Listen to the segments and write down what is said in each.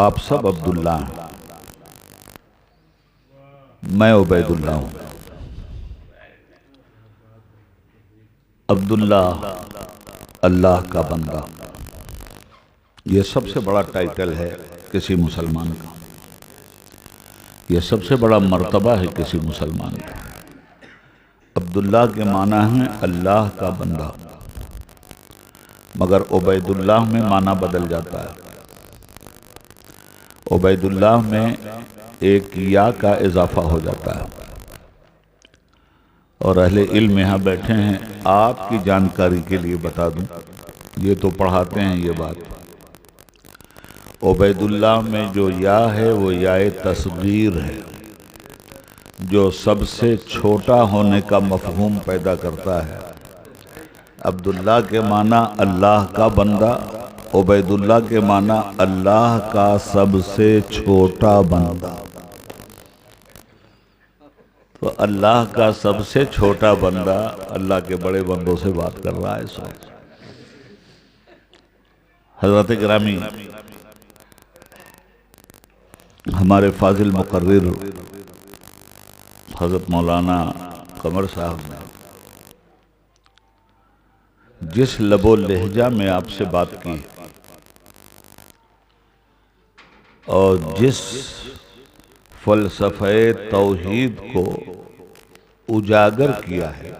आप सब अब्दुल्ला हैं, मैं उबैदुल्ला हूं। अब्दुल्ला अल्लाह का बंदा, यह सबसे बड़ा टाइटल है किसी मुसलमान का, यह सबसे बड़ा मर्तबा है किसी मुसलमान का। अब्दुल्ला के माना है अल्लाह का बंदा, मगर उबैदुल्लाह में माना बदल जाता है। उबैदुल्लाह में एक या का इजाफा हो जाता है। और अहले इल्म यहाँ बैठे हैं, आपकी जानकारी के लिए बता दूं, ये तो पढ़ाते हैं ये बात। उबैदुल्लाह में जो या है वो याए तस्गीर है, जो सबसे छोटा होने का मफहूम पैदा करता है। अब्दुल्ला के माना अल्लाह का बंदा, उबैदुल्ला के माना अल्लाह का सबसे छोटा बंदा। तो अल्लाह का सबसे छोटा बंदा अल्लाह के बड़े बंदों से बात कर रहा है। सो हजरत गिरामी हमारे फाजिल मुकर्रिर हजरत मौलाना कमर साहब ने जिस लबो लहजा में आपसे बात की और जिस फलसफे तौहीद को उजागर किया है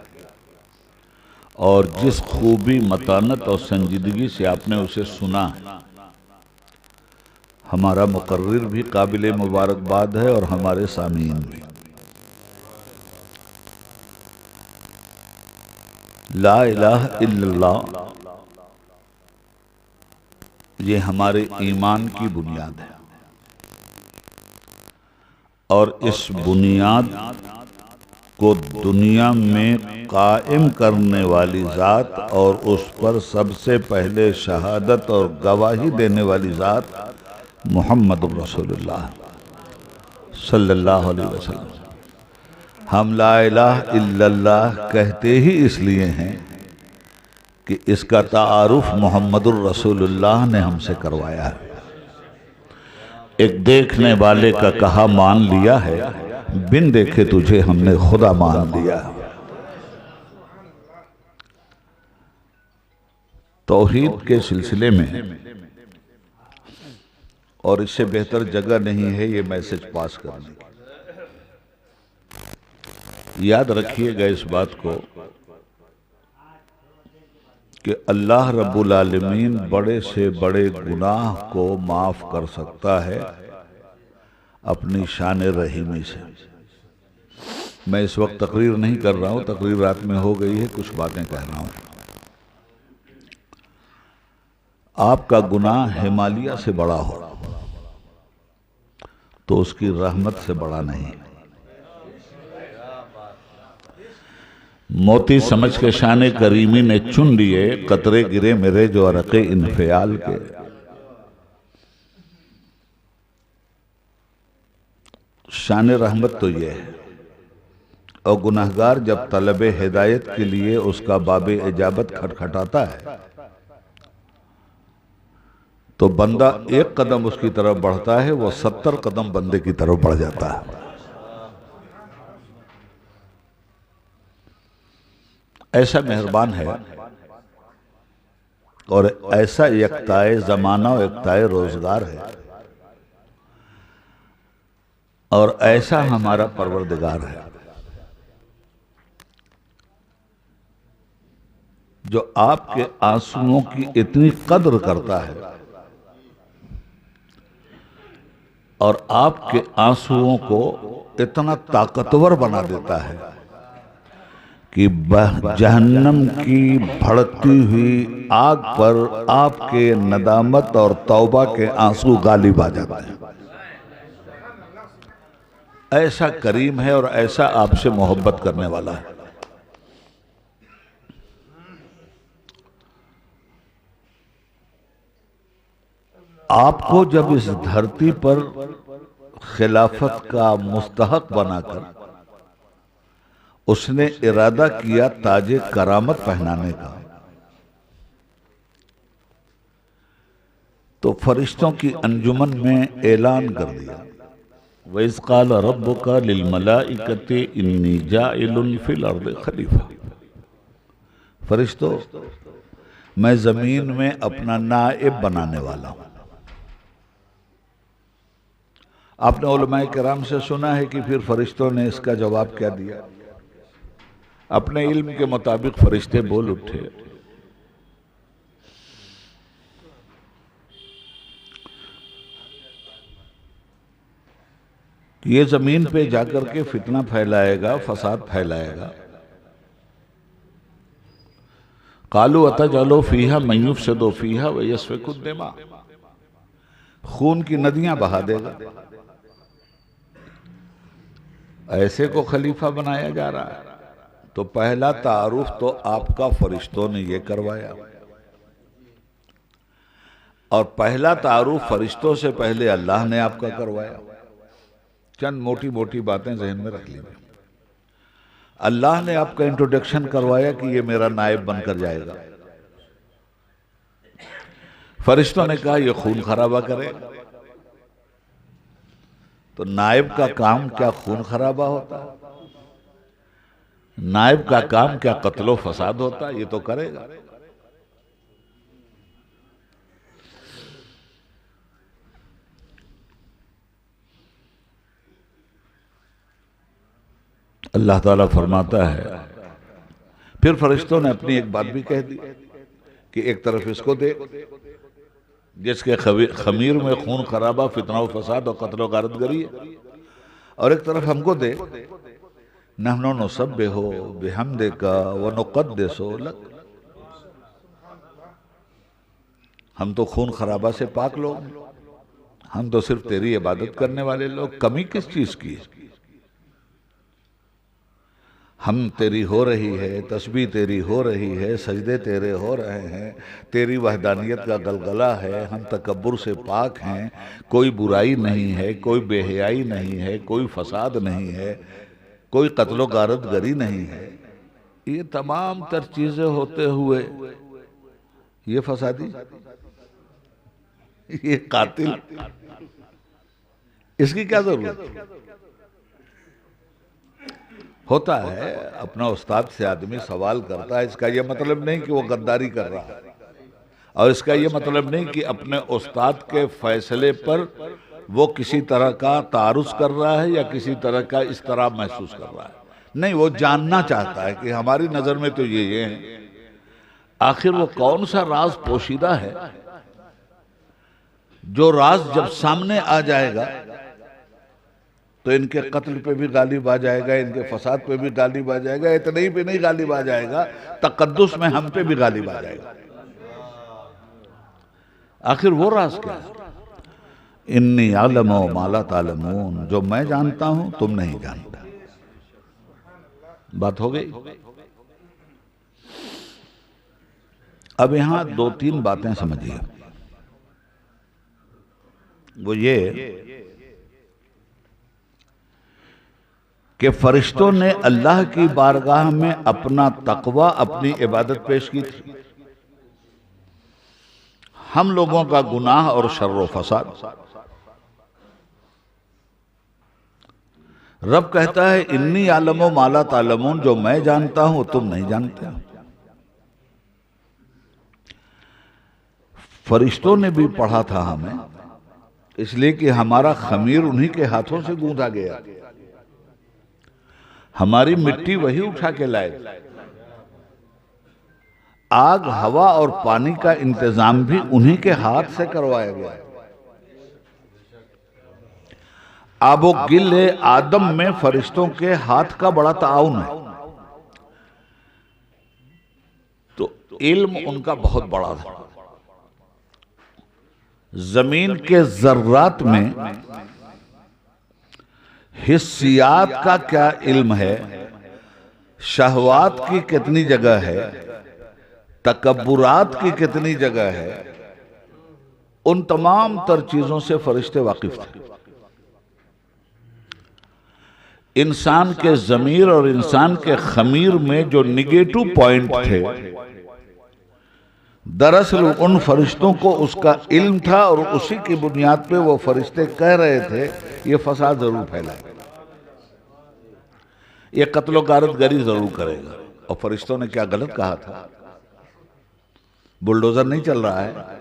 और जिस खूबी, मतानत और संजीदगी से आपने उसे सुना है, हमारा मुकर्रिर भी काबिल मुबारकबाद है और हमारे सामीन भी। ला इलाहा इल्लल्लाह ये हमारे ईमान की बुनियाद है और इस बुनियाद को दुनिया में कायम करने वाली ज़ात और उस पर सबसे पहले शहादत और गवाही देने वाली ज़ात मोहम्मद रसूलुल्लाह सल्लल्लाहु अलैहि वसल्लम। हम ला इलाहा इल्लल्लाह कहते ही इसलिए हैं कि इसका तारुफ मोहम्मदुर रसूलुल्लाह ने हमसे करवाया है। एक देखने वाले का कहा मान लिया है, बिन देखे तुझे हमने खुदा मान लिया। तौहीद के सिलसिले में और इससे बेहतर जगह नहीं है ये मैसेज पास करने की। याद रखिएगा इस बात को कि अल्लाह रब्बुल आलमीन बड़े से बड़े गुनाह को माफ कर सकता है अपनी शान रहीमी से। मैं इस वक्त तकरीर नहीं कर रहा हूं, तकरीर रात में हो गई है, कुछ बातें कह रहा हूं। आपका गुनाह हिमालय से बड़ा हो तो उसकी रहमत से बड़ा नहीं। मोती समझ के शान करीमी ने चुन लिए कतरे गिरे मेरे जो अरक़े इन्फियाल के। शान रहमत तो ये है, और गुनाहगार जब तलब हिदायत के लिए उसका बाबे इजाबत खटखटाता है तो बंदा एक कदम उसकी तरफ बढ़ता है, वो 70 कदम बंदे की तरफ बढ़ जाता है। ऐसा मेहरबान है और ऐसा यकताए ज़माना और यकताए रोजगार है और ऐसा हमारा परवरदिगार है जो आपके आंसुओं की इतनी कद्र करता है और आपके आंसुओं को इतना ताकतवर बना देता है कि जहन्नम की भड़कती हुई आग पर आपके नदामत और तौबा के आंसू गालिब आ जाते हैं। ऐसा करीम है और ऐसा आपसे मोहब्बत करने वाला है। आपको जब इस धरती पर खिलाफत का मुस्तहक बनाकर उसने इरादा किया ताजे करामत पहनाने का, तो फरिश्तों की अंजुमन में ऐलान कर दिया, वइज़ क़ाल रब्बुका लिल मलाइकति इन्नी जाइलुन फिल अर्दि खलीफा। फरिश्तों, मैं जमीन में अपना नाइब बनाने वाला हूं। आपने उलमाए किराम से सुना है कि फिर फरिश्तों ने इसका जवाब क्या दिया। अपने इल्म के मुताबिक फरिश्ते बोल उठे, ये जमीन पे जाकर के फितना फैलाएगा, फसाद फैलाएगा। कालू अतजअलु फीहा मन युफ़सिदु फीहा व यस्फिकु दिमा, खून की नदियां बहा देगा। ऐसे को खलीफा बनाया जा रहा है। तो पहला तारुफ तो आपका फरिश्तों ने ये करवाया, और पहला तारुफ फरिश्तों से पहले अल्लाह ने आपका करवाया। चंद मोटी मोटी बातें जहन में रख लीजिए। अल्लाह ने आपका इंट्रोडक्शन करवाया कि ये मेरा नायब बनकर जाएगा। फरिश्तों ने कहा ये खून खराबा करेगा। तो नायब का काम क्या खून खराबा होता है? नायब का काम क्या कत्लो फसाद होता है? ये तो करेगा। अल्लाह ताला फरमाता है, फिर फरिश्तों ने अपनी एक बात भी कह दी कि एक तरफ इसको दे जिसके खमीर में खून खराबा, फितना फसाद और कत्ल गारतगरी है, और एक तरफ हमको दे नहनु नुसब्बिहु बिहम्दिका व नुक़द्दिसु लक, हम तो खून खराबा से पाक लोग, हम तो सिर्फ तेरी इबादत करने वाले लोग। कमी किस चीज की है? हम तेरी हो रही है, तस्बीह तेरी हो रही है, सजदे तेरे हो रहे हैं, तेरी वहदानियत का गलगला है, हम तकब्बुर से पाक हैं, कोई बुराई नहीं है, कोई बेहयाई नहीं है, कोई फसाद नहीं है, कोई कत्लो गारतगरी नहीं है। ये तमाम तर चीजें होते हुए ये फसादी, ये कातिल, इसकी क्या जरूरत होता है? अपना उस्ताद से आदमी सवाल करता है, इसका यह मतलब नहीं कि वो गद्दारी कर रहा है, और इसका यह मतलब नहीं कि अपने उस्ताद के फैसले पर वो किसी तरह का तारुस कर रहा है या किसी तरह का इस तरह महसूस कर रहा है। नहीं, वो जानना चाहता है कि हमारी नजर में तो ये है। आखिर वो कौन सा राज पोशीदा है जो राज जब सामने आ जाएगा तो इनके कत्ल पे भी गालिब आ जाएगा, इनके फसाद पे भी गालिब आ जाएगा, इतने ही पे नहीं गालिब आ जाएगा, तकद्दुस में हम पे भी गालिब आ जाएगा। आखिर वो राज क्या है? इन्नी आलमु मा ला तालमून, जो मैं जानता हूं तुम नहीं जानता। बात हो गई। अब यहां दो तीन बातें समझिए। वो ये कि फरिश्तों ने अल्लाह की बारगाह में अपना तकवा, अपनी इबादत पेश की थी। हम लोगों का गुनाह और शर्र फसाद, रब कहता है इन्नी आलमो माला तालमून, जो मैं जानता हूं तुम नहीं जानते। फरिश्तों ने भी पढ़ा था हमें, इसलिए कि हमारा खमीर उन्हीं के हाथों से गूंथा गया, हमारी मिट्टी वही उठा के लाए। आग, हवा और पानी का इंतजाम भी उन्हीं के हाथ से करवाया गया। आबो गिले आदम में फरिश्तों के हाथ का बड़ा ताउन है, तो इल्म उनका बहुत बड़ा था। जमीन के जर्रात में हिस्सियात का क्या इल्म है, शहवात की कितनी जगह है, तकब्बुरात की कितनी जगह है, उन तमाम तर चीजों से फरिश्ते वाकिफ थे। इंसान के ज़मीर और इंसान के खमीर में जो निगेटिव पॉइंट थे दरअसल उन फरिश्तों को उसका इल्म था और उसी की बुनियाद पे वो फरिश्ते कह रहे थे ये फसाद जरूर फैलाएगा, ये कत्लो गारत गरी जरूर करेगा। और फरिश्तों ने क्या गलत कहा था? बुलडोजर नहीं चल रहा है,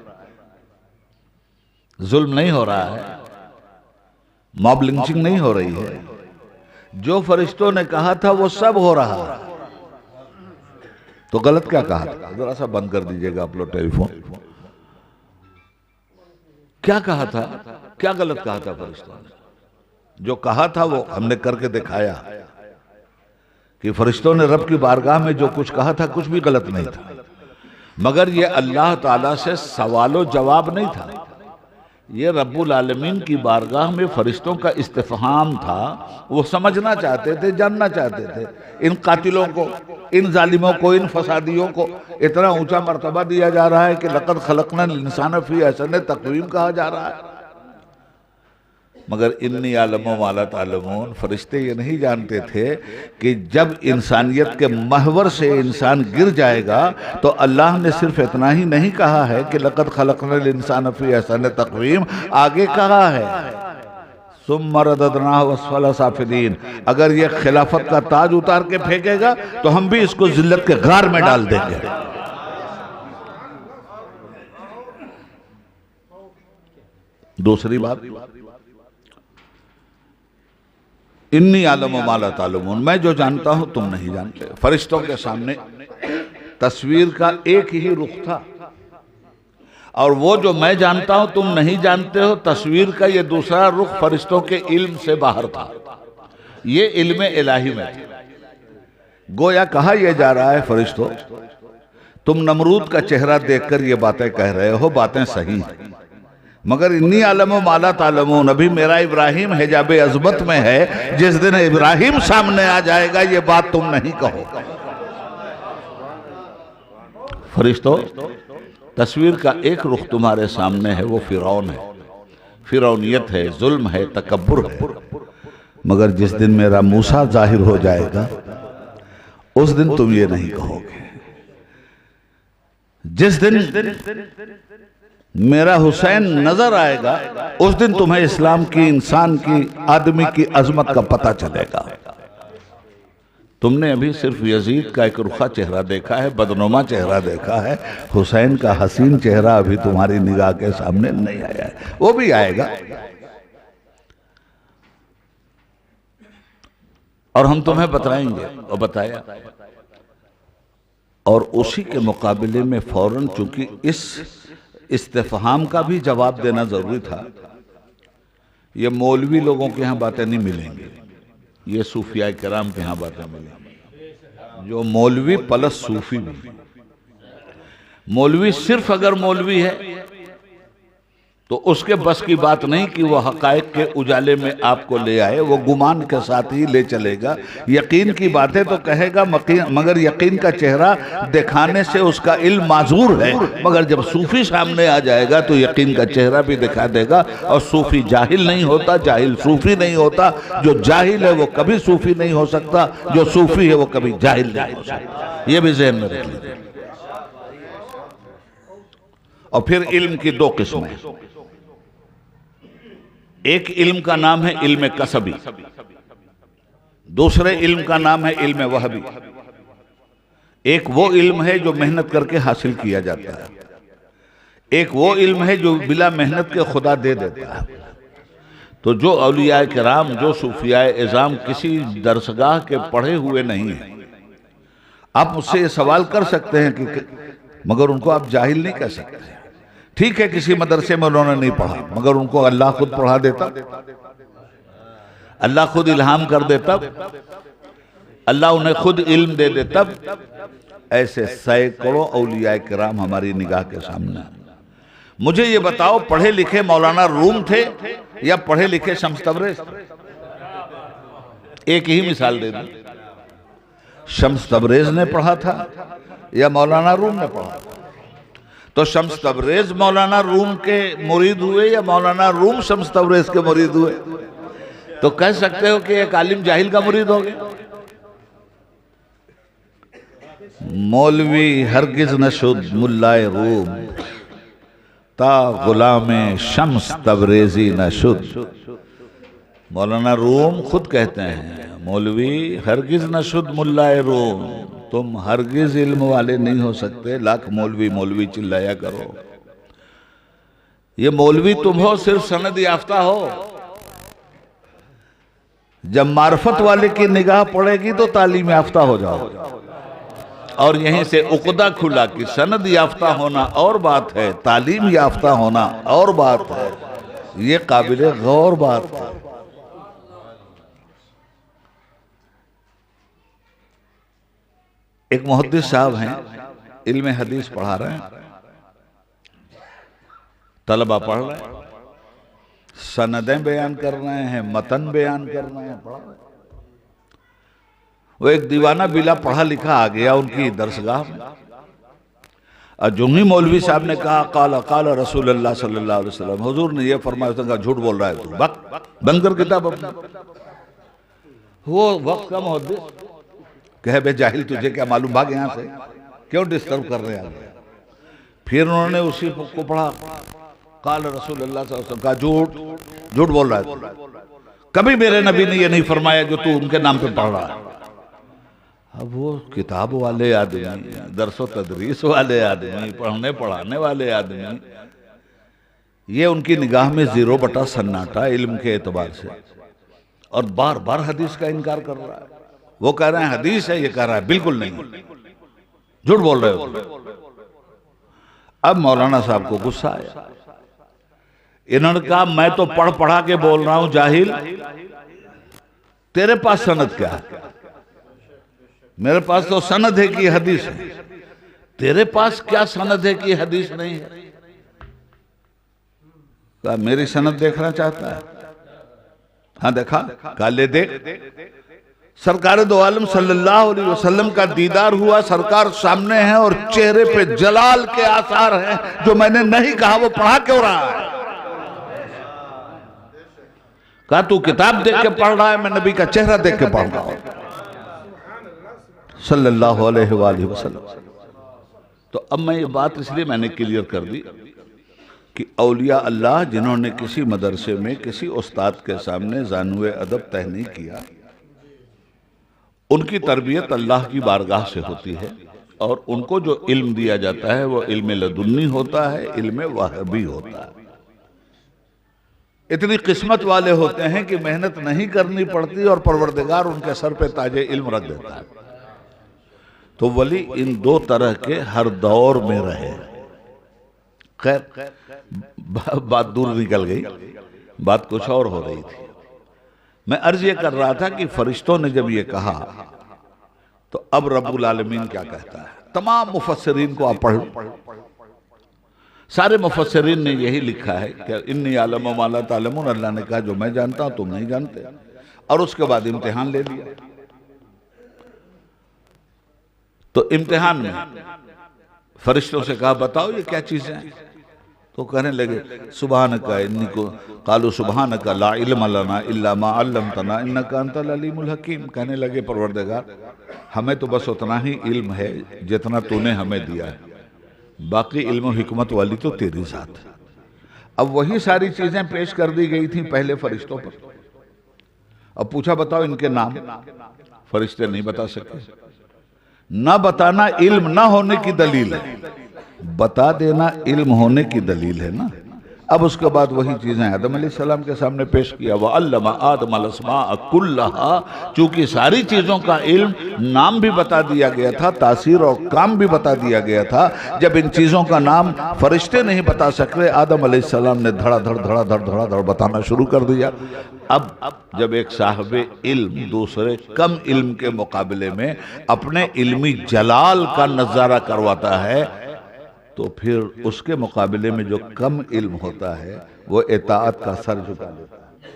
जुल्म नहीं हो रहा है, मॉब लिंचिंग नहीं हो रही है, जो फरिश्तों ने कहा था वो सब हो रहा है। तो गलत क्या कहा था? जरा सा बंद कर दीजिएगा आप लोग टेलीफोन। क्या कहा था, क्या गलत कहा था फरिश्तों ने? जो कहा था वो हमने करके दिखाया कि फरिश्तों ने रब की बारगाह में जो कुछ कहा था कुछ भी गलत नहीं था, मगर ये अल्लाह ताला से सवालो जवाब नहीं था, ये रब्बुल आलमीन की बारगाह में फरिश्तों का इस्तिफ़हाम था। वो समझना चाहते थे, जानना चाहते थे इन कातिलों को, इन जालिमों को, इन फसादियों को इतना ऊंचा मर्तबा दिया जा रहा है कि लक़द खलक़नल इंसान फ़ी अहसन तक़वीम कहा जा रहा है। मगर इन्नी आलमो माला तालमून, फरिश्ते ये नहीं जानते थे कि जब इंसानियत के महवर से इंसान गिर जाएगा तो अल्लाह ने सिर्फ इतना ही नहीं कहा है कि लक़द खलक़नल इंसान फ़ी अहसन तक़वीम, आगे कहा है सुम्मा रददनाहु अस्फ़ला साफ़िलीन, अगर ये खिलाफत का ताज उतार के फेंकेगा तो हम भी इसको जिल्लत के गार में डाल देंगे। दूसरी बात, इन्नी आलम व माला तालुमून, मैं जो जानता हूं तुम नहीं जानते। फरिश्तों के सामने तस्वीर का एक ही रुख था और वो जो मैं जानता हूं तुम नहीं जानते हो, तस्वीर का ये दूसरा रुख फरिश्तों के इल्म से बाहर था, ये इल्म इलाही में था। गोया कहा यह जा रहा है फरिश्तों, तुम नमरूद का चेहरा देखकर ये बातें कह रहे हो, बातें सही हैं, मगर इन्नी आलम माला तालमून, अभी मेरा इब्राहिम हिजाब अज़मत में है, जिस दिन इब्राहिम सामने आ जाएगा ये बात तुम नहीं कहो। फरिश्तों, तस्वीर का एक रुख तुम्हारे सामने है, वो फिरौन है, फिरौनियत है, जुल्म है, तकब्बुर है, मगर जिस दिन मेरा मूसा जाहिर हो जाएगा उस दिन तुम ये नहीं कहोगे। जिस दिन मेरा हुसैन नजर आएगा उस दिन तुम्हें इस्लाम की, इंसान की, आदमी की अजमत का पता चलेगा। तुमने अभी सिर्फ यजीद का एक रुखा चेहरा देखा है, बदनुमा चेहरा देखा है, हुसैन का हसीन चेहरा अभी तुम्हारी निगाह के सामने नहीं आया है, वो भी आएगा। और हम तुम्हें बताएंगे, और बताया, और उसी के मुकाबले में फौरन, चूंकि इस इस्तिफ़हाम का भी जवाब देना जरूरी था, ये मौलवी लोगों के यहाँ बातें नहीं मिलेंगी, ये सूफिया किराम के यहाँ बातें मिलेंगी, जो मौलवी प्लस सूफी भी। मौलवी सिर्फ अगर मौलवी है तो उसके बस की बात नहीं कि वो हक़ाइक़ के उजाले में आपको ले आए, वो गुमान के साथ ही ले चलेगा। यकीन की बातें तो कहेगा, मगर यकीन का चेहरा दिखाने से उसका इल्म माजूर है, मगर जब सूफी सामने आ जाएगा तो यकीन का चेहरा भी दिखा देगा। और सूफी जाहिल नहीं होता, जाहिल सूफी नहीं होता, जो जाहिल है वो कभी सूफी नहीं हो सकता, जो सूफी है वो कभी जाहिल नहीं हो सकता, ये भी ज़हन में रख लीजिए। और फिर इल्म की दो किस्में, एक इल्म का नाम है इल्म कसबी, दूसरे इल्म का नाम है इल्म वहबी। एक वो इल्म है जो मेहनत करके हासिल किया जाता है, एक वो इल्म है जो बिला मेहनत के खुदा दे देता है। तो जो औलिया किराम, जो सूफिया इज़ाम किसी दरसगाह के पढ़े हुए नहीं हैं, आप उससे ये सवाल कर सकते हैं कि, मगर उनको आप जाहिल नहीं कह सकते। ठीक है, किसी मदरसे में उन्होंने नहीं पढ़ा, मगर उनको अल्लाह खुद पढ़ा देता, अल्लाह खुद इल्हाम कर देता, अल्लाह उन्हें खुद इल्म दे देता। ऐसे सैकड़ों औलिया किराम हमारी निगाह के सामने। मुझे ये बताओ, पढ़े लिखे मौलाना रूम थे या पढ़े लिखे शम्स तबरेज़? एक ही मिसाल दे दूं, शम्स तबरेज़ ने पढ़ा था या मौलाना रूम ने पढ़ा? तो शम्स तबरेज़ मौलाना रूम के मुरीद हुए या मौलाना रूम शम्स तबरेज़ के मुरीद हुए? तो कह सकते हो कि एक आलिम जाहिल का मुरीद हो गया। मौलवी हरगिज न शुद मुल्लाए रूम, ता गुलामे शम्स तबरेजी न शुद। मौलाना रूम खुद कहते हैं, मौलवी हरगिज न शुद मुल्लाए रूम, तुम हरगिज इल्म वाले नहीं हो सकते, लाख मौलवी मौलवी चिल्लाया करो। ये मौलवी तुम हो, सिर्फ सनद याफ्ता हो। जब मार्फत वाले की निगाह पड़ेगी तो तालीम याफ्ता हो जाओ। और यहीं से उकदा खुला कि सनद याफ्ता होना और बात है, तालीम याफ्ता होना और बात है। ये काबिल गौर बात है। एक मुहद्दिस साहब हैं, इल्म हदीस पढ़ा रहे हैं, तलबा पढ़ रहे हैं, सनदें बयान कर रहे हैं, मतन बयान कर रहे हैं, पढ़ रहे हैं। वो एक दीवाना बिला पढ़ा लिखा आ गया उनकी दरसगाह में, और जो ही मौलवी साहब ने कहा काला काला रसूलुल्लाह सल्लल्लाहु अलैहि वसल्लम, हुजूर ने ये फरमाया, उसने कहा झूठ बोल रहा है तू, बंद कर किताब अपनी। वो वक्त का मुहद्दिस कहे बे जाहिल तुझे क्या मालूम, भाग यहाँ से, क्यों डिस्टर्ब कर रहे हैं। फिर उन्होंने उसी को पढ़ा, काल रसूलुल्लाह सल्लल्लाहु अलैहि वसल्लम, कहा झूठ झूठ बोल रहा है, कभी मेरे नबी ने ये नहीं फरमाया जो तू उनके नाम पे पढ़ रहा है। अब वो किताब वाले आदमी, दरसो तदरीस वाले आदमी, पढ़ने पढ़ाने वाले आदमी, ये उनकी निगाह में 0 सन्नाटा इल्म के एतबार से, और बार बार हदीस का इनकार कर रहा है। वो कह रहे हैं हदीस है, ये कह रहा है बिल्कुल नहीं, झूठ बोल रहे हो। अब मौलाना साहब को गुस्सा आया, इन्होंने कहा मैं तो पढ़ पढ़ा के बोल रहा हूं जाहिल, तेरे पास सनद क्या है? मेरे पास तो सनद है कि हदीस है, तेरे पास क्या सनद है कि हदीस नहीं है? कहा मेरी सनद देखना चाहता है? हाँ देखा, कहा ले देख। सरकार दो आलम सल्लल्लाहु अलैहि वसल्लम का दीदार हुआ, सरकार सामने है और चेहरे पे जलाल के आसार हैं, जो मैंने नहीं कहा वो पढ़ा क्यों रहा है? कहा तू किताब देख के पढ़ रहा है, मैं नबी का चेहरा देख के पढ़ रहा हूं सल्लल्लाहु अलैहि वसल्लम। तो अब मैं ये बात इसलिए मैंने क्लियर कर दी कि औलिया अल्लाह जिन्होंने किसी मदरसे में किसी उस्ताद के सामने ज़ानुए अदब तय नहीं किया, उनकी तरबियत अल्लाह की बारगाह से होती है, और उनको जो इल्म दिया जाता है वो इल्म लदुन्नी होता है, इल्म वाहबी होता है। इतनी किस्मत वाले होते हैं कि मेहनत नहीं करनी पड़ती और परवरदिगार उनके सर पे ताजे इल्म रख देता है। तो वली इन 2 तरह के हर दौर में रहे। खैर बात दूर निकल गई, बात कुछ और हो रही थी। मैं अर्ज ये कर रहा था कि फरिश्तों ने जब ये कहा तो अब रब्बुल आलमीन क्या कहता है। तमाम मुफस्सिरीन को आप पढ़, सारे मुफस्सिरीन ने यही लिखा है कि इन्नी आलम मा ला तालमून, अल्लाह ने कहा जो मैं जानता हूं तुम नहीं जानते, और उसके बाद इम्तिहान ले लिया। तो इम्तिहान में फरिश्तों से कहा बताओ ये क्या चीजें हैं? तो कहने लगे सुबहानका इन्नी को कालू सुबहानका ला इल्म लना इल्ला मा अल्लमतना इन्नका अंतल अलीमुल हकीम। कहने लगे परवरदिगार हमें तो बस उतना ही इल्म है जितना तूने हमें दिया है, बाकी इल्म हिकमत वाली तो तेरी जात है। अब वही सारी चीजें पेश कर दी गई थी पहले फरिश्तों पर। अब पूछा बताओ इनके नाम, फरिश्ते नहीं बता सके। ना बताना इल्म ना होने की दलील है, बता देना इल्म होने की दलील है ना। अब उसके बाद वही चीजें आदम अलैहिस्सलाम के सामने पेश किया, वह अल्लमा आदम अलअस्मा कुल्लहा। चूंकि सारी चीजों का इल्म, नाम भी बता दिया गया था, तासीर और काम भी बता दिया गया था। जब इन चीजों का नाम फरिश्ते नहीं बता सकते, आदम अलैहिस्सलाम ने धड़ाधड़ बताना शुरू कर दिया। अब जब एक साहिबे इल्म दूसरे कम इल्म के मुकाबले में अपने इल्मी जलाल का नजारा करवाता है, तो फिर उसके मुकाबले में जो कम इल्म होता है वो इताअत का सर झुका लेता है,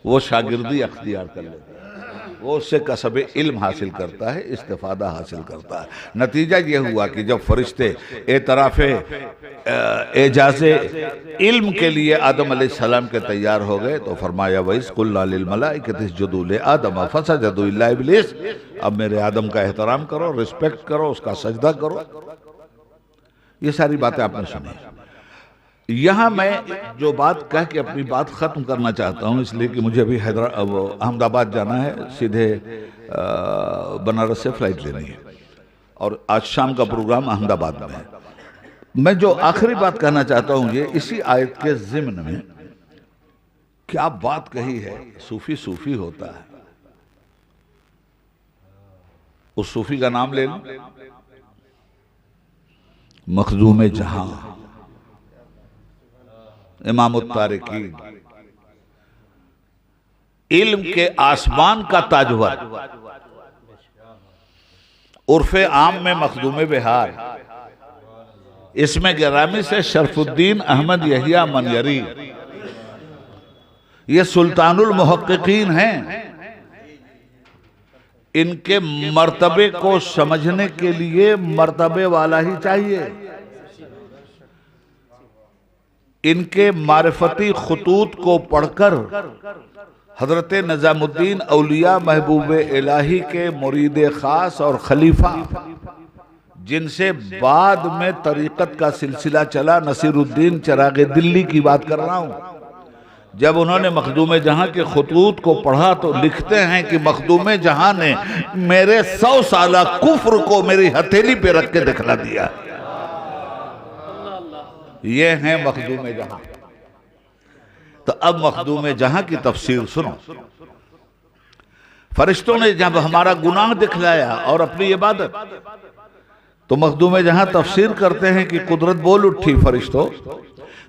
वो शागिर्दी अख्तियार कर लेता है। वो उससे कसब इल्म हासिल करता है, इस्तिफादा हासिल करता है। नतीजा ये हुआ कि जब फरिश्ते एतराफ़े एजाज़े इल्म के लिए आदम अलैहिस्सलाम के तैयार हो गए तो फरमाया वइज़ क़ुल्ना लिल मलाइकति इसजुदू li आदम फसजदू इल्ला इब्लीस। अब मेरे आदम का एहतराम करो, रिस्पेक्ट करो, उसका सजदा करो। ये सारी बातें आपने सुनी। यहाँ मैं जो बात कह के अपनी बात ख़त्म करना चाहता हूँ, इसलिए कि मुझे अभी अहमदाबाद जाना है, सीधे बनारस से फ़्लाइट लेनी है और आज शाम का प्रोग्राम अहमदाबाद में है। मैं जो आखिरी बात कहना चाहता हूँ ये इसी आयत के ज़िम्न में क्या बात कही है। सूफ़ी सूफ़ी होता है, उस सूफ़ी का नाम ले लो, मखदूम जहां इमाम तारिकीन, इल्म के आसमान का ताजवर, उर्फ़े आम में मखदूम बिहार, इसमें गिरामी से शरफुद्दीन अहमद यहिया मनयरी, ये सुल्तानुल मुहक्किकीन हैं। इनके मर्तबे को समझने के लिए मर्तबे वाला ही चाहिए। इनके मारिफती खुतूत को पढ़कर हजरत निजामुद्दीन औलिया महबूब इलाही के मुरीद खास और खलीफा, जिनसे बाद में तरीक़त का सिलसिला चला, नसीरुद्दीन चिराग दिल्ली की बात कर रहा हूँ, जब उन्होंने मखदूम जहां के खुतूत को पढ़ा तो लिखते हैं कि मखदूम जहां ने मेरे 100 साला कुफ्र को मेरी हथेली पे रख के दिखला दिया। ये हैं मखदूम जहां। तो अब मखदूम जहां की तफसीर सुनो। फरिश्तों ने जब हमारा गुनाह दिखलाया और अपनी इबादत, तो मखदूम जहां तफसीर करते हैं कि कुदरत बोल उठी, फरिश्तों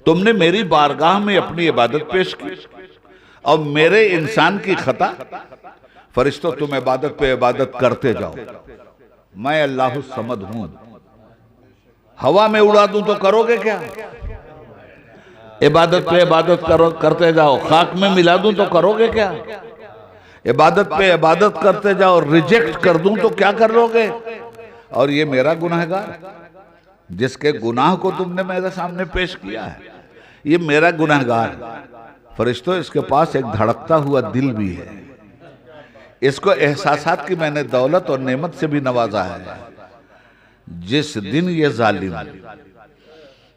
तुमने मेरी बारगाह में अपनी इबादत पेश की और मेरे इंसान की खता। फरिश्तों तुम इबादत पे इबादत करते जाओ, मैं अल्लाह समद हूं। हवा में उड़ा दूं तो करोगे क्या? इबादत पे इबादत करते जाओ, खाक में मिला दूं तो करोगे क्या? इबादत पे इबादत करते जाओ, रिजेक्ट कर दूं तो क्या कर लोगे? और ये मेरा गुनहगार, जिसके गुनाह को तुमने मेरे सामने पेश किया है, ये मेरा गुनहगार। फरिश्तों इसके पास एक धड़कता हुआ दिल भी है, इसको एहसासात की मैंने दौलत और नेमत से भी नवाजा है। जिस दिन ये जालिम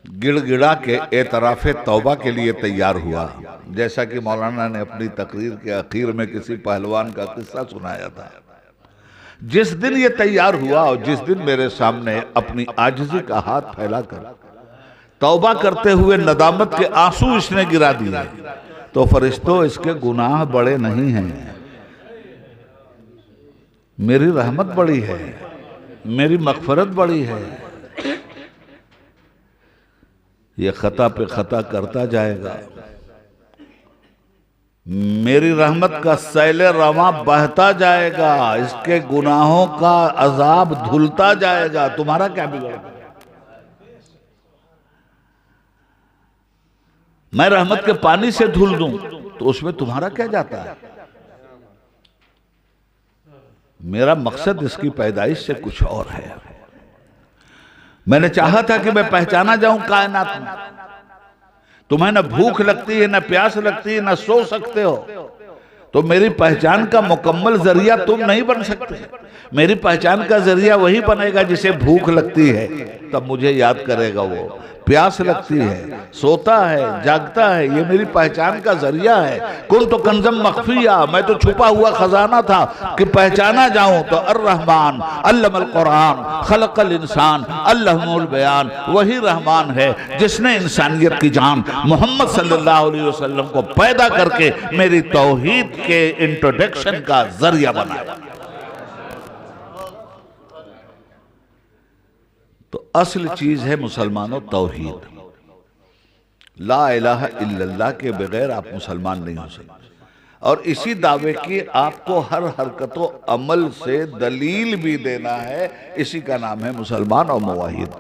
गिड़गिड़ा के एतराफ़े तौबा के लिए तैयार हुआ, जैसा कि मौलाना ने अपनी तकरीर के आखिर में किसी पहलवान का किस्सा सुनाया था, जिस दिन ये तैयार हुआ और जिस दिन मेरे सामने अपनी आजिज़ी का हाथ फैलाकर तौबा करते हुए नदामत के आंसू इसने गिरा दिए, तो फरिश्तों इसके गुनाह बड़े नहीं हैं, मेरी रहमत बड़ी है, मेरी मग़फ़िरत बड़ी है। ये खता पे खता करता जाएगा, मेरी रहमत का सैले रवा बहता जाएगा, इसके गुनाहों का अजाब धुलता जाएगा। तुम्हारा क्या बिगड़ेगा? मैं रहमत के पानी से धुल दूं तो उसमें तुम्हारा क्या जाता है? मेरा मकसद इसकी पैदाइश से कुछ और है। मैंने चाहा था कि मैं पहचाना जाऊं कायनात में। तुम्हें न भूख लगती है, न प्यास लगती है, न सो सकते हो, तो मेरी पहचान का मुकम्मल जरिया तुम नहीं बन सकते। मेरी पहचान का जरिया वही बनेगा जिसे भूख लगती है, तब मुझे याद करेगा। वो प्यास लगती है, सोता है, जागता है, ये मेरी पहचान का जरिया है। कुल तो कंजम मख्फिया, मैं तो छुपा हुआ खजाना था कि पहचाना जाऊं तो अर्रहमान अल्लमल कुरान खलकल इंसान अल्लाहुल बयान, वही रहमान है जिसने इंसानियत की जान मोहम्मद सल्लल्लाहु अलैहि वसल्लम को पैदा करके मेरी तौहीद के इंट्रोडक्शन का जरिया बनाया। तो असल चीज है मुसलमानों तौहीद। ला इलाहा इल्लल्लाह के बगैर आप मुसलमान नहीं हो सकते। और इसी दावे की आपको हर हरकतों अमल से दलील भी देना है। इसी का नाम है मुसलमान और मुवाहिद।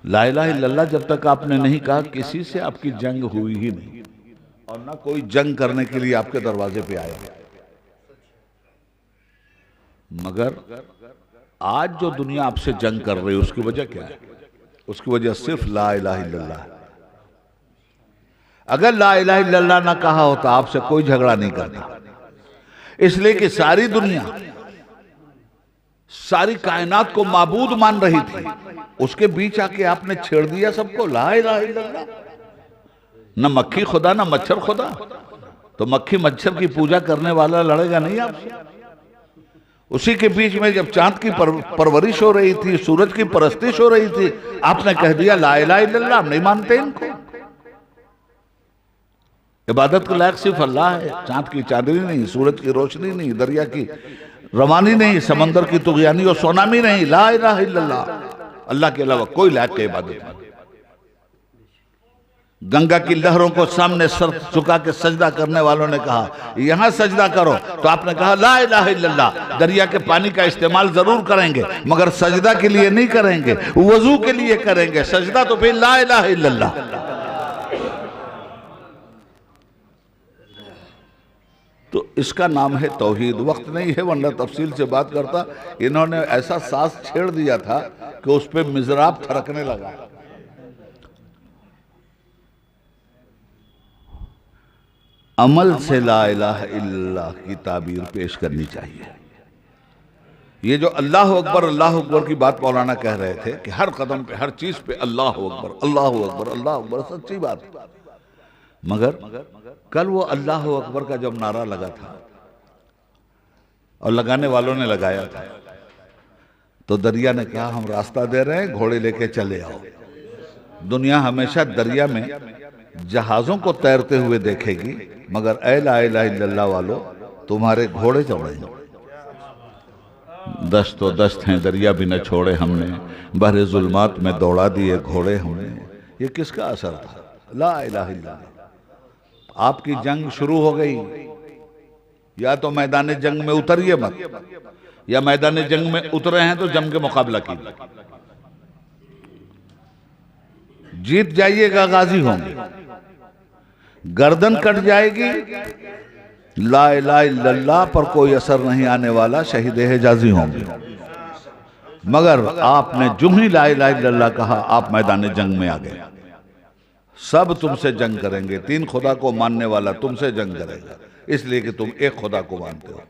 ला इलाहा इल्लल्लाह जब तक आपने नहीं कहा, किसी से आपकी जंग हुई ही नहीं, और ना कोई जंग करने के लिए आपके दरवाजे पे आया। मगर आज जो दुनिया आपसे जंग कर रही है उसकी वजह क्या है? उसकी वजह सिर्फ ला इलाहा इल्लल्लाह है। अगर ला इलाहा इल्लल्लाह ना कहा होता आपसे कोई झगड़ा नहीं करता, इसलिए कि सारी दुनिया, सारी कायनात को माबूद मान रही थी, उसके बीच आके आपने छेड़ दिया सबको ला इलाहा इल्लल्लाह। न मक्खी खुदा न मच्छर खुदा, तो मक्खी मच्छर की पूजा करने वाला लड़ेगा नहीं आपसे। उसी के बीच में जब चांद की परवरिश हो रही थी, सूरज की परस्तिश हो रही थी, आपने कह दिया ला इलाहा इल्लल्लाह। हम नहीं मानते इनको। इबादत के लायक सिर्फ अल्लाह है। चांद की चांदनी नहीं, सूरज की रोशनी नहीं, दरिया की रवानी नहीं, समंदर की तुगयानी और सोनामी नहीं, ला इलाहा इल्लल्लाह। अल्लाह के अलावा कोई लायक की इबादत नहीं। गंगा की लहरों को सामने सर झुका के सजदा करने वालों ने कहा यहां सजदा करो, तो आपने कहा ला इलाहा इल्लल्लाह। दरिया के पानी का इस्तेमाल जरूर करेंगे मगर सजदा के लिए नहीं करेंगे, वजू के लिए करेंगे। सजदा तो फिर ला इलाहा इल्लल्लाह। तो इसका नाम है तौहीद। वक्त नहीं है वरना तफसील से बात करता। इन्होंने ऐसा साज छेड़ दिया था कि उस पर मिजराब थरकने लगा। अमल से ला इलाहा इल्लल्लाह की ताबीर पेश करनी चाहिए। ये जो अल्लाह अकबर की बात मौलाना कह रहे थे कि हर कदम पे, हर चीज पे अल्लाह अकबर अल्लाह अकबर अल्लाह अकबर, सच्ची बात। मगर कल वो अल्लाह अकबर का जब नारा लगा था और लगाने वालों ने लगाया था, तो दरिया ने कहा हम रास्ता दे रहे हैं, घोड़े लेके चले आओ। दुनिया हमेशा दरिया में जहाजों को तैरते हुए देखेगी, मगर ऐ ला इलाहा इल्लल्लाह वालों तुम्हारे घोड़े चढ़ेंगे। दस्त तो दस्त हैं दरिया भी न छोड़े हमने, बहरे जुल्मात में दौड़ा दिए घोड़े हमने। ये किसका असर था? ला इलाहा इल्लल्लाह। आपकी जंग शुरू हो गई, या तो मैदान जंग में उतरिए मत, या मैदान जंग में उतरे हैं तो जम के मुकाबला कीजिए। जीत जाइएगा गाजी होंगे, गर्दन कट जाएगी, ला इलाहा इल्लल्लाह पर कोई असर नहीं आने वाला, शहीद हिजाजी होंगे। मगर आपने जो ही ला इलाहा इल्लल्लाह कहा, आप मैदान जंग में आ गए। सब तुमसे जंग करेंगे, तीन खुदा को मानने वाला तुमसे जंग करेगा, इसलिए कि तुम एक खुदा को मानते हो।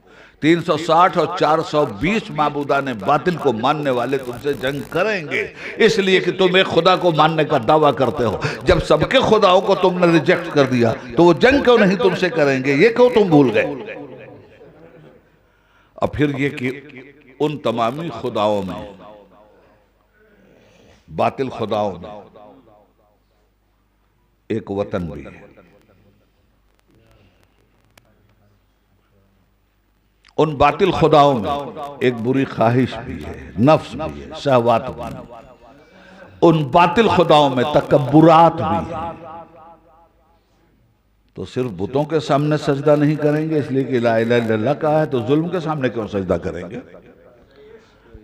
360 और 420 माबूदा ने बातिल को मानने वाले तुमसे जंग करेंगे, इसलिए कि तुम एक खुदा को मानने का दावा करते हो। जब सबके खुदाओं को तुमने रिजेक्ट कर दिया तो वो जंग क्यों नहीं तुमसे करेंगे? ये क्यों तुम भूल गए? और फिर ये कि उन तमामी खुदाओं में, बातिल खुदाओं में एक वतन भी है, उन बातिल खुदाओं में एक बुरी ख्वाहिश भी है, नफ्स भी है, शहवात भी है। उन बातिल खुदाओं में तकब्बुरात भी है। तो सिर्फ बुतों के सामने सजदा नहीं करेंगे इसलिए कि ला इलाहा इल्लल्लाह कहा है, तो जुल्म के सामने क्यों सजदा करेंगे?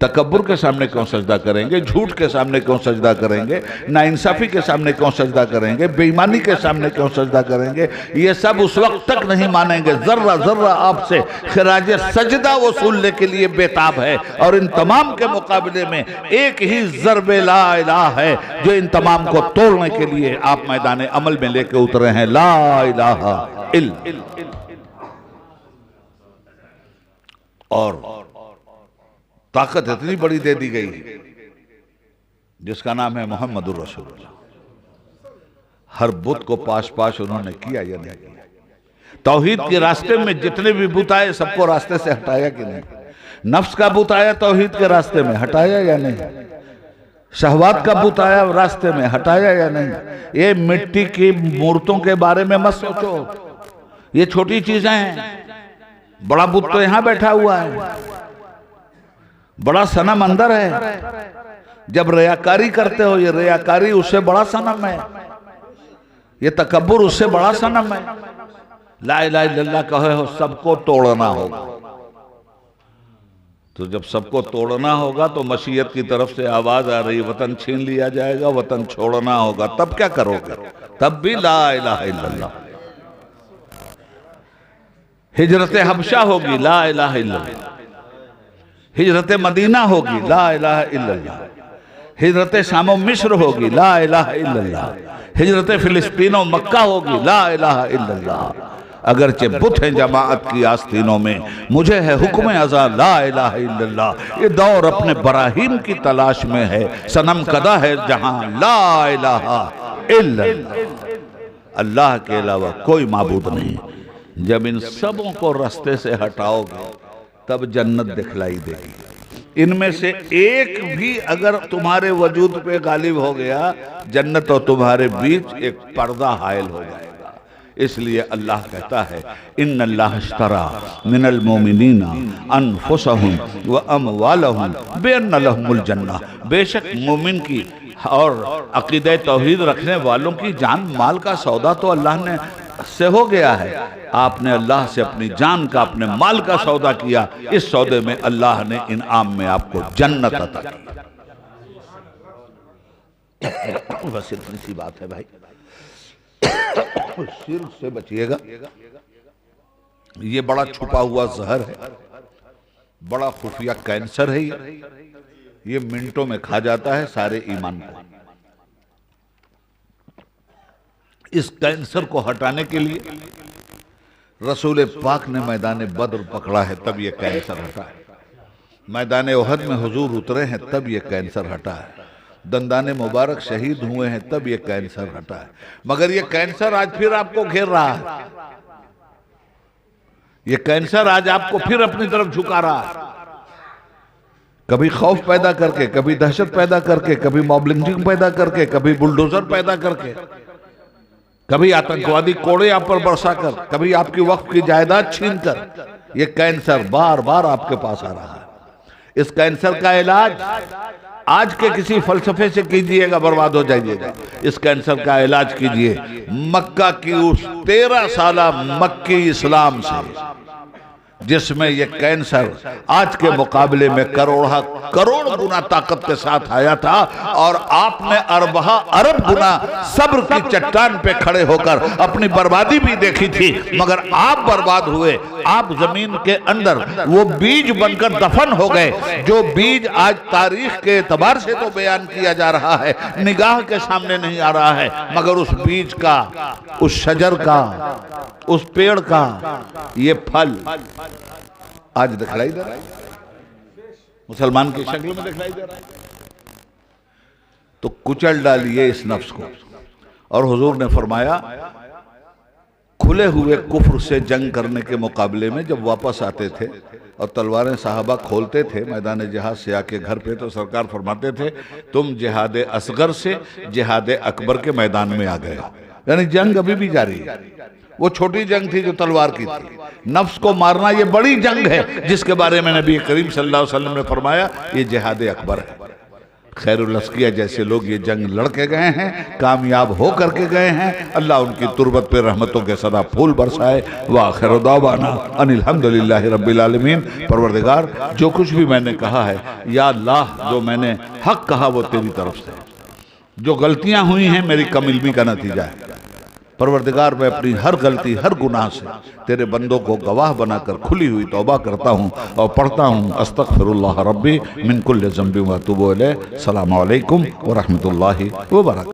तकब्बुर के सामने क्यों सजदा करेंगे? झूठ के सामने क्यों सजदा करेंगे? नाइंसाफी के सामने क्यों सजदा करेंगे? बेईमानी के सामने क्यों सजदा करेंगे? ये सब उस वक्त तक नहीं मानेंगे जर्रा जर्रा आपसे खिराज सजदा वसूलने के लिए बेताब है। और इन तमाम के मुकाबले में एक ही ज़र्बे ला इलाहा है जो इन तमाम को तोड़ने के लिए आप मैदान अमल में लेके उतरे हैं, ला इलाहा इल्लल्लाह। और ताकत इतनी बड़ी दे दी गई जिसका नाम है मोहम्मदुर रसूलुल्लाह। हर बुत को पाश पाश उन्होंने किया या नहीं किया? तौहीद के रास्ते में जितने भी बुत आए सबको रास्ते से हटाया कि नहीं? नफ्स का बुत आया तौहीद के रास्ते में, हटाया या नहीं? शहवात का बुत आया रास्ते में, हटाया या नहीं? ये मिट्टी की मूर्तों के बारे में मत सोचो, ये छोटी चीजें हैं। बड़ा बुत तो यहां बैठा हुआ है, बड़ा सनम अंदर है। जब रियाकारी करते हो, ये रियाकारी उससे बड़ा सनम है, ये तकब्बुर उससे बड़ा सनम है। ला इलाहा इल्लल्लाह कहे हो सबको तोड़ना होगा, तो जब सबको तोड़ना होगा तो मशीयत की तरफ से आवाज आ रही वतन छीन लिया जाएगा, वतन छोड़ना होगा, तब क्या करोगे? तब भी ला इलाहा इल्लल्लाह। हिजरत हबशा होगी, ला इलाहा इल्लल्लाह। हिजरत मदीना होगी ला इलाहा इल्लल्लाह, हिजरत शाम मिस्र होगी ला इलाहा इल्लल्लाह, हिजरत फिलिस्तीन और मक्का होगी ला इलाहा इल्लल्लाह। अगरचे बुत हैं जमाअत की आस्तीनों में, मुझे है हुक्म अज़ा ला इलाहा इल्लल्लाह। ये दौर अपने बराहीम की तलाश में है, सनम कदा है जहां ला इलाहा इल्लल्लाह। अल्लाह के अलावा कोई माबूद नहीं। जब इन सबों को रास्ते से हटाओगे तब जन्नत दिखलाई देगी। इनमें से एक भी अगर तुम्हारे वजूद पे गालिब हो गया, जन्नत और तुम्हारे बीच एक पर्दा हायल हो जाएगा। इसलिए अल्लाह कहता है इन्नल्लाह अश्तरा मिनल मोमिनीना अनफुसहुम व अमवालहुम बिअन्न लहुमुल जन्नह। बेशक मोमिन की और अकीदा तौहीद रखने वालों की जान माल का सौदा तो अल्लाह ने से हो गया है। आपने अल्लाह से अपनी जान का, अपने माल का सौदा किया। इस सौदे में अल्लाह ने इनाम में आपको जन्नत अता की। बस इतनी सी बात है भाई। शिर्क से बचिएगा। ये बड़ा छुपा हुआ जहर है, बड़ा खुफिया कैंसर है। ये मिनटों में खा जाता है सारे ईमान को। इस कैंसर को हटाने के लिए रसूल पाक ने मैदान बद्र पकड़ा है, तब ये कैंसर हटा है। मैदान उहद में हुजूर उतरे हैं, तब ये कैंसर हटा है। दंदाने मुबारक शहीद हुए हैं, तब ये कैंसर हटा है। मगर ये कैंसर आज फिर आपको घेर रहा है। ये कैंसर आज आपको फिर अपनी तरफ झुका रहा है। कभी खौफ पैदा करके, कभी दहशत पैदा करके, कभी मॉब लिंचिंग पैदा करके, कभी बुलडोजर पैदा करके, कभी आतंकवादी कोड़े आप पर बरसाकर, कभी आपकी वक्फ की जायदाद छीनकर। ये कैंसर बार बार आपके पास आ रहा है। इस कैंसर का इलाज आज के किसी फलसफे से कीजिएगा, बर्बाद हो जाइएगा। इस कैंसर का इलाज कीजिए मक्का की उस 13 साला मक्की इस्लाम से, जिसमें यह कैंसर आज के मुकाबले में करोड़ गुना ताकत के साथ आया था। और आपने अरबहा अरब गुना सब्र की चट्टान पे खड़े होकर अपनी बर्बादी भी देखी थी, मगर आप बर्बाद हुए। आप जमीन के अंदर वो बीज बनकर दफन हो गए, जो बीज आज तारीख के एतबार से तो बयान किया जा रहा है, निगाह के सामने नहीं आ रहा है, मगर उस बीज का, उस शजर का, उस पेड़ का ये फल आज दिखलाई दे रहा है, मुसलमान की शक्ल में दिखलाई दे रहा है। तो कुचल डालिए इस नफ्स को। और हुजूर ने फरमाया खुले हुए कुफ्र से जंग करने के मुकाबले में जब वापस आते थे और तलवारें साहबा खोलते थे मैदान जिहाद से आके घर पे, तो सरकार फरमाते थे तुम जिहाद असगर से जिहाद अकबर के मैदान में आ गए। यानी जंग अभी भी जारी है। वो छोटी जंग थी जो तलवार की थी। नफ्स को मारना ये बड़ी जंग है, जिसके बारे में नबी करीम सल्लल्लाहु अलैहि वसल्लम ने फरमाया ये जिहाद अकबर है। खैरुल अस्किया जैसे लोग ये जंग लड़के गए हैं, कामयाब हो करके गए हैं। अल्लाह उनकी तुरबत पे रहमतों के सदा फूल बरसाए। व आखिर दावाना अनिल हम्दुलिल्लाहि रब्बिल आलमीन। परवरदिगार जो कुछ भी मैंने कहा है, या अल्लाह जो मैंने हक कहा वो तेरी तरफ से, जो गलतियां हुई हैं मेरी कम इल्मी का नतीजा है। परवरदिगार मैं अपनी हर गलती, हर गुनाह से तेरे बंदों को गवाह बनाकर खुली हुई तौबा करता हूँ और पढ़ता हूँ अस्तगफिरुल्लाह रब्बी मिन कुल्लि ज़ंबि व अतूबु इलैह। अस्सलामु अलैकुम व रहमतुल्लाहि व बरकातहू।